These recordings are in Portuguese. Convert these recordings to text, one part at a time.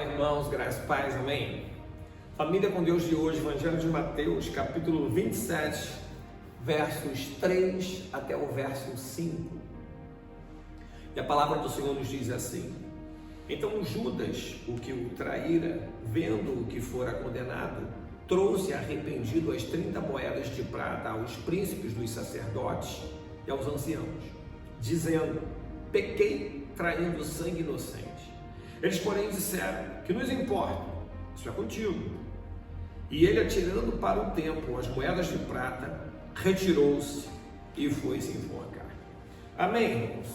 Olá, irmãos, graças e paz, amém? Família com Deus de hoje, Evangelho de Mateus, capítulo 27, versos 3 até o verso 5. E a palavra do Senhor nos diz assim: Então Judas, o que o traíra, vendo que fora condenado, trouxe arrependido as 30 moedas de prata aos príncipes dos sacerdotes e aos anciãos, dizendo: Pequei traindo sangue inocente. Eles, porém, disseram: Que nos importa? Isso é contigo. E ele, atirando para o templo as moedas de prata, retirou-se e foi se enforcar. Amém, irmãos?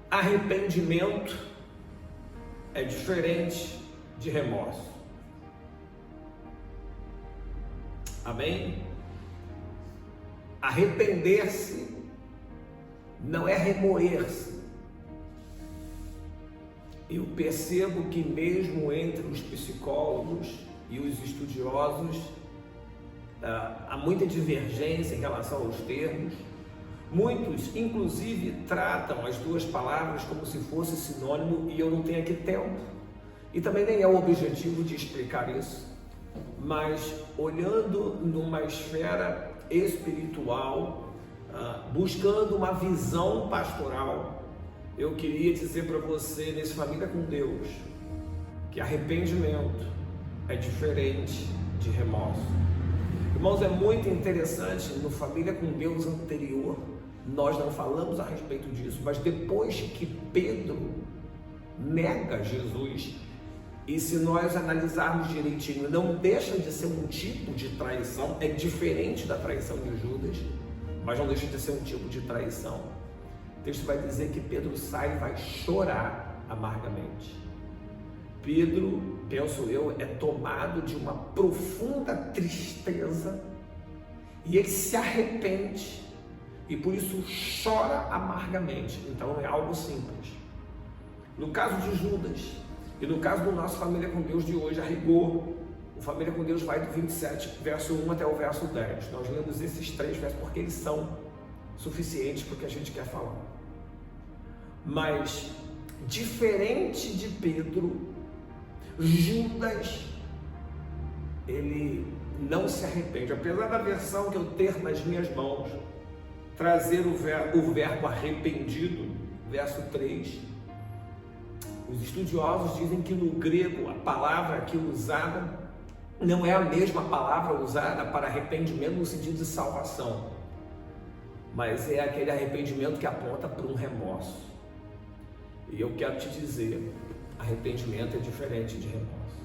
Arrependimento é diferente de remorso. Amém? Arrepender-se não é remoer-se. Eu percebo que mesmo entre os psicólogos e os estudiosos há muita divergência em relação aos termos. Muitos, inclusive, tratam as duas palavras como se fosse sinônimo, e eu não tenho aqui tempo. E também nem é o objetivo de explicar isso. Mas olhando numa esfera espiritual, buscando uma visão pastoral, eu queria dizer para você, nesse Família com Deus, que arrependimento é diferente de remorso. Irmãos, é muito interessante, no Família com Deus anterior, nós não falamos a respeito disso, mas depois que Pedro nega Jesus, e se nós analisarmos direitinho, não deixa de ser um tipo de traição, é diferente da traição de Judas, mas não deixa de ser um tipo de traição. O texto vai dizer que Pedro sai e vai chorar amargamente. Pedro, penso eu, é tomado de uma profunda tristeza e ele se arrepende e por isso chora amargamente. Então não é algo simples. No caso de Judas e no caso do nosso Família com Deus de hoje, a rigor, o Família com Deus vai do 27, verso 1 até o verso 10. Nós lemos esses 3 versos porque eles são suficientes para o que a gente quer falar. Mas, diferente de Pedro, Judas, ele não se arrepende. Apesar da versão que eu ter nas minhas mãos, trazer o verbo arrependido, verso 3, os estudiosos dizem que no grego a palavra aqui usada não é a mesma palavra usada para arrependimento no sentido de salvação, mas é aquele arrependimento que aponta para um remorso. E eu quero te dizer, arrependimento é diferente de remorso.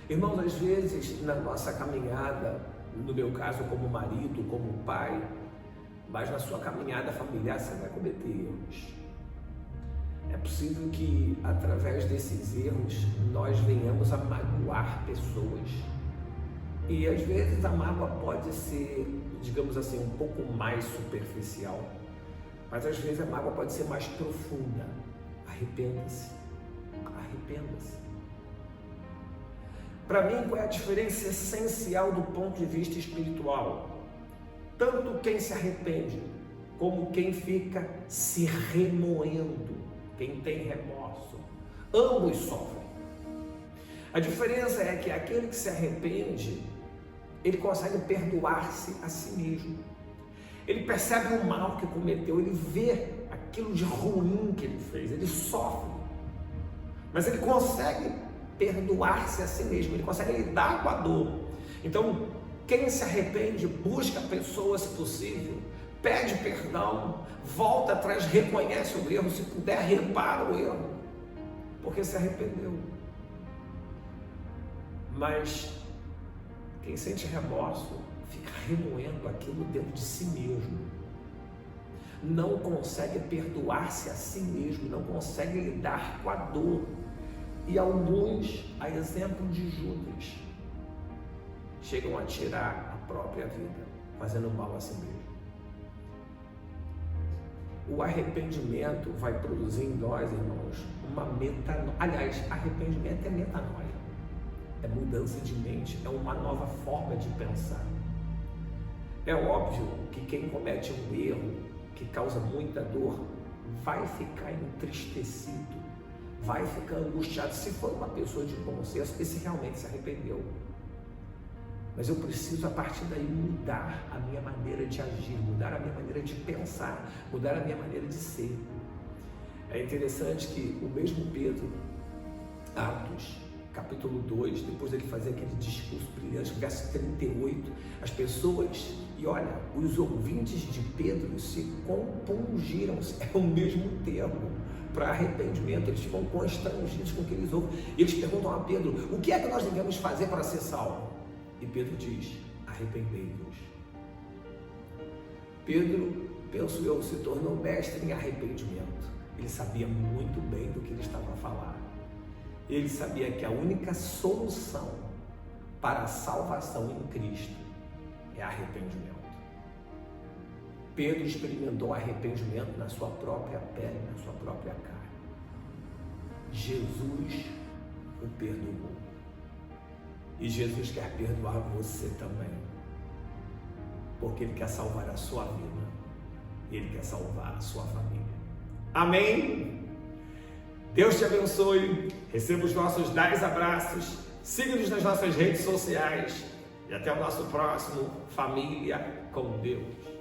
Irmãos, às vezes na nossa caminhada, no meu caso como marido, como pai, mas na sua caminhada familiar você vai cometer erros. É possível que através desses erros nós venhamos a magoar pessoas. E às vezes a mágoa pode ser, digamos assim, um pouco mais superficial, mas às vezes a mágoa pode ser mais profunda. Arrependa-se. Arrependa-se. Para mim, qual é a diferença essencial do ponto de vista espiritual? Tanto quem se arrepende, como quem fica se remoendo, quem tem remorso, ambos sofrem. A diferença é que aquele que se arrepende, ele consegue perdoar-se a si mesmo. Ele percebe o mal que cometeu, ele vê aquilo de ruim que ele fez, ele sofre, mas ele consegue perdoar-se a si mesmo, ele consegue lidar com a dor. Então, quem se arrepende busca a pessoa, se possível, pede perdão, volta atrás, reconhece o erro, se puder, repara o erro, porque se arrependeu. Mas quem sente remorso fica remoendo aquilo dentro de si mesmo, não consegue perdoar-se a si mesmo, não consegue lidar com a dor. E alguns, a exemplo de Judas, chegam a tirar a própria vida, fazendo mal a si mesmo. O arrependimento vai produzir em nós, irmãos, uma metanoia. Aliás, arrependimento é metanoia, é mudança de mente, é uma nova forma de pensar. É óbvio que quem comete um erro que causa muita dor vai ficar entristecido, vai ficar angustiado. Se for uma pessoa de bom senso, esse realmente se arrependeu. Mas eu preciso, a partir daí, mudar a minha maneira de agir, mudar a minha maneira de pensar, mudar a minha maneira de ser. É interessante que o mesmo Pedro, Atos, capítulo 2, depois dele fazer aquele discurso brilhante, verso 38, as pessoas, e olha, os ouvintes de Pedro se compungiram, é o mesmo termo, para arrependimento, eles ficam constrangidos com o que eles ouvem. E eles perguntam a Pedro, o que é que nós devemos fazer para ser salvo? E Pedro diz, arrependei-vos. Pedro, penso eu, se tornou mestre em arrependimento. Ele sabia muito bem do que ele estava a falar. Ele sabia que a única solução para a salvação em Cristo é arrependimento. Pedro experimentou arrependimento na sua própria pele, na sua própria carne. Jesus o perdoou. E Jesus quer perdoar você também. Porque Ele quer salvar a sua vida. Ele quer salvar a sua família. Amém? Deus te abençoe. Receba os nossos 10 abraços. Siga-nos nas nossas redes sociais. E até o nosso próximo Família com Deus.